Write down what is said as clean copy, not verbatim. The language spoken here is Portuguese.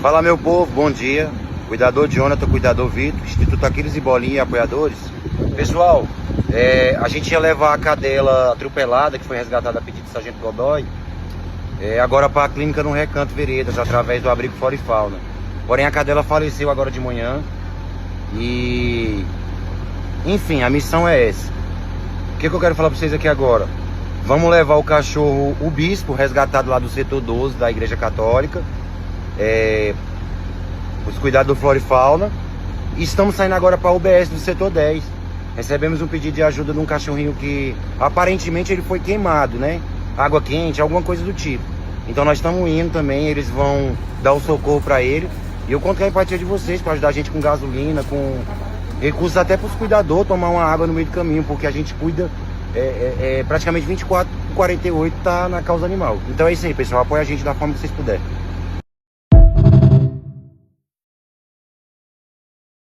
Fala, meu povo, bom dia. Cuidador Jonathan, cuidador Vitor, Instituto Aquiles e Bolinha e apoiadores. Pessoal, a gente ia levar a cadela atropelada, que foi resgatada a pedido do Sargento Godoy, agora para a clínica no Recanto Veredas, através do abrigo Flora e Fauna. Porém, a cadela faleceu agora de manhã e... Enfim, a missão é essa. O que eu quero falar para vocês aqui agora? Vamos levar o cachorro, o bispo, resgatado lá do setor 12 da Igreja Católica, os cuidados do Flora e Fauna, e estamos saindo agora para a UBS do setor 10. Recebemos um pedido de ajuda de um cachorrinho que aparentemente ele foi queimado, né? Água quente, alguma coisa do tipo. Então nós estamos indo também, eles vão dar o socorro para ele. E eu conto com a empatia de vocês para ajudar a gente com gasolina, com recursos até para os cuidadores tomar uma água no meio do caminho, porque a gente cuida praticamente 24/48 tá na causa animal. Então é isso aí, pessoal, apoia a gente da forma que vocês puderem.